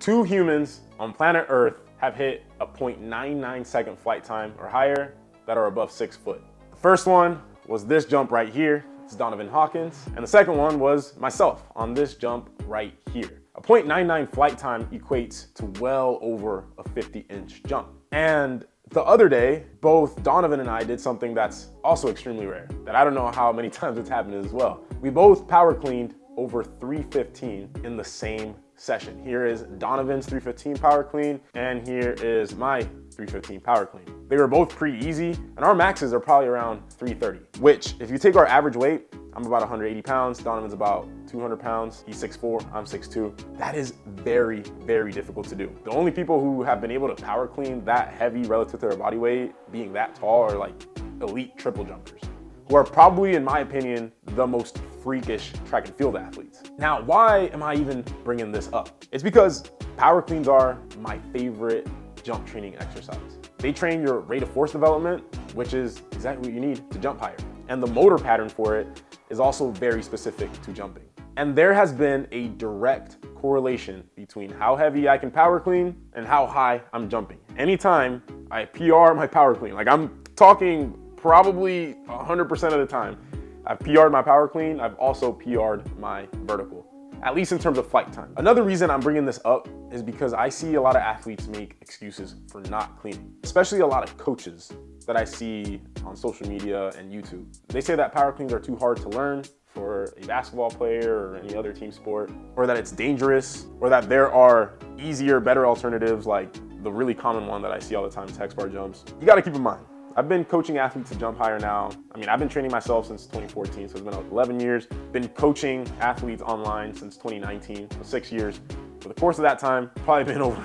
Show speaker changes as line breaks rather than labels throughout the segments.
2 humans on planet Earth have hit a 0.99 second flight time or higher that are above 6 foot. The first one was this jump right here. It's Donovan Hawkins. And the second one was myself on this jump right here. A 0.99 flight time equates to well over a 50-inch jump. And the other day, both Donovan and I did something that's also extremely rare, that I don't know how many times it's happened as well. We both power cleaned over 315 in the same session. Here is Donovan's 315 power clean, and here is my 315 power clean. They were both pretty easy, and our maxes are probably around 330, which if you take our average weight, I'm about 180 pounds, Donovan's about 200 pounds, he's 6'4", I'm 6'2". That is very, very difficult to do. The only people who have been able to power clean that heavy relative to their body weight, being that tall, are like elite triple jumpers, who are probably, in my opinion, the most freakish track and field athletes. Now, why am I even bringing this up? It's because power cleans are my favorite jump training exercise. They train your rate of force development, which is exactly what you need to jump higher. And the motor pattern for it is also very specific to jumping. And there has been a direct correlation between how heavy I can power clean and how high I'm jumping. Anytime I PR my power clean, like I'm talking probably 100% of the time, I've PR'd my power clean, I've also PR'd my vertical, at least in terms of flight time. Another reason I'm bringing this up is because I see a lot of athletes make excuses for not cleaning, especially a lot of coaches that I see on social media and YouTube. They say that power cleans are too hard to learn for a basketball player or any other team sport, or that it's dangerous, or that there are easier, better alternatives like the really common one that I see all the time, hex bar jumps. You gotta keep in mind, I've been coaching athletes to jump higher now. I've been training myself since 2014, so it's been 11 years. Been coaching athletes online since 2019, so 6 years. For the course of that time, probably been over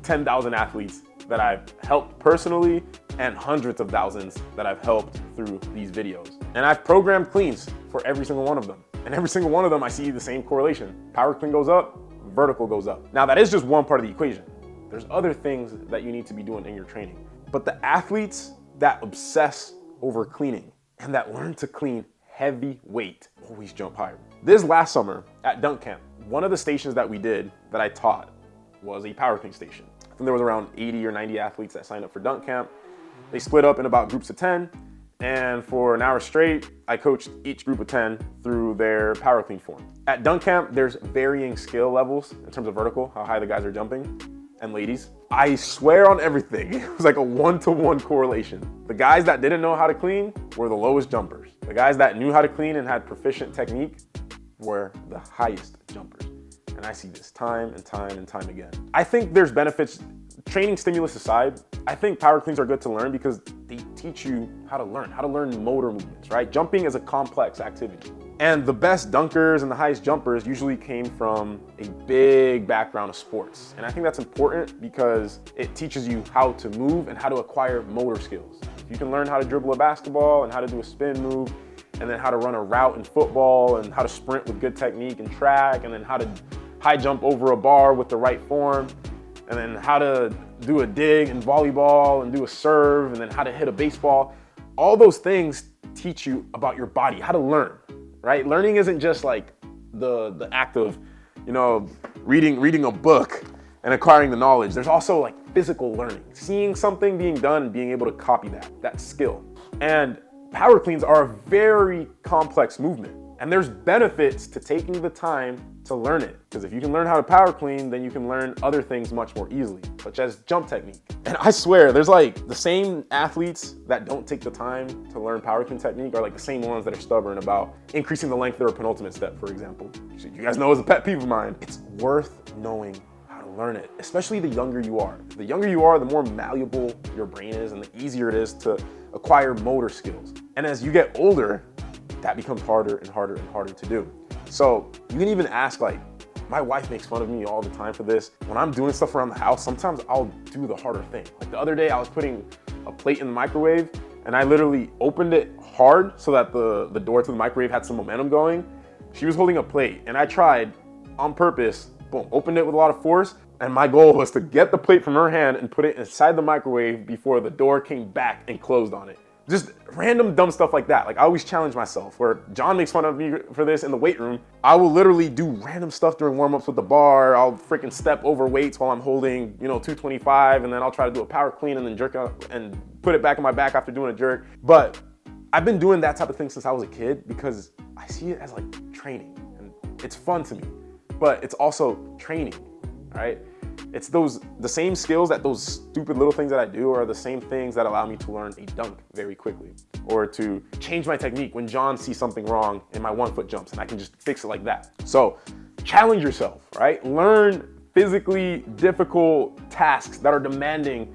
10,000 athletes that I've helped personally and hundreds of thousands that I've helped through these videos. And I've programmed cleans for every single one of them. And every single one of them, I see the same correlation. Power clean goes up, vertical goes up. Now that is just one part of the equation. There's other things that you need to be doing in your training. But the athletes that obsess over cleaning and that learn to clean heavy weight always jump higher. This last summer at dunk camp, one of the stations that we did that I taught was a power clean station. I think there was around 80 or 90 athletes that signed up for dunk camp. They split up in about groups of 10, and for an hour straight, I coached each group of 10 through their power clean form. At dunk camp, there's varying skill levels in terms of vertical, how high the guys are jumping, and ladies. I swear on everything, it was like a 1-to-1 correlation. The guys that didn't know how to clean were the lowest jumpers. The guys that knew how to clean and had proficient technique were the highest jumpers. And I see this time and time and time again. I think there's benefits, training stimulus aside, I think power cleans are good to learn because they teach you how to learn motor movements, right? Jumping is a complex activity. And the best dunkers and the highest jumpers usually came from a big background of sports. And I think that's important because it teaches you how to move and how to acquire motor skills. You can learn how to dribble a basketball and how to do a spin move, and then how to run a route in football, and how to sprint with good technique in track, and then how to high jump over a bar with the right form, and then how to do a dig in volleyball and do a serve, and then how to hit a baseball. All those things teach you about your body, how to learn, right? Learning isn't just like the act of, reading a book and acquiring the knowledge. There's also like physical learning, seeing something being done and being able to copy that skill. And power cleans are a very complex movement. And there's benefits to taking the time to learn it. Because if you can learn how to power clean, then you can learn other things much more easily, such as jump technique. And I swear, there's like the same athletes that don't take the time to learn power clean technique are like the same ones that are stubborn about increasing the length of their penultimate step, for example. You guys know it's a pet peeve of mine. It's worth knowing how to learn it, especially the younger you are. The younger you are, the more malleable your brain is and the easier it is to acquire motor skills. And as you get older, that becomes harder and harder and harder to do. So you can even ask, like, my wife makes fun of me all the time for this. When I'm doing stuff around the house, sometimes I'll do the harder thing. Like the other day I was putting a plate in the microwave and I literally opened it hard so that the door to the microwave had some momentum going. She was holding a plate and I tried on purpose, boom, opened it with a lot of force. And my goal was to get the plate from her hand and put it inside the microwave before the door came back and closed on it. Just random dumb stuff like that. Like I always challenge myself, where John makes fun of me for this in the weight room. I will literally do random stuff during warm-ups with the bar. I'll freaking step over weights while I'm holding, 225, and then I'll try to do a power clean and then jerk out and put it back on my back after doing a jerk. But I've been doing that type of thing since I was a kid because I see it as like training, and it's fun to me, but it's also training, right? It's the same skills that those stupid little things that I do are the same things that allow me to learn a dunk very quickly, or to change my technique when John sees something wrong in my 1 foot jumps and I can just fix it like that. So challenge yourself, right? Learn physically difficult tasks that are demanding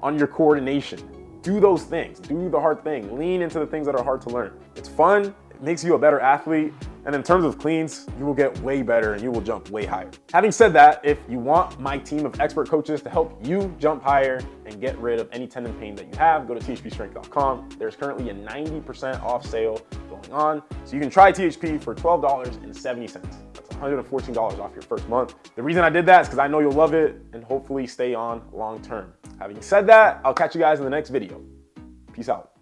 on your coordination. Do those things, do the hard thing, lean into the things that are hard to learn. It's fun, it makes you a better athlete, and in terms of cleans, you will get way better and you will jump way higher. Having said that, if you want my team of expert coaches to help you jump higher and get rid of any tendon pain that you have, go to THPstrength.com. There's currently a 90% off sale going on, so you can try THP for $12.70. That's $114 off your first month. The reason I did that is because I know you'll love it and hopefully stay on long term. Having said that, I'll catch you guys in the next video. Peace out.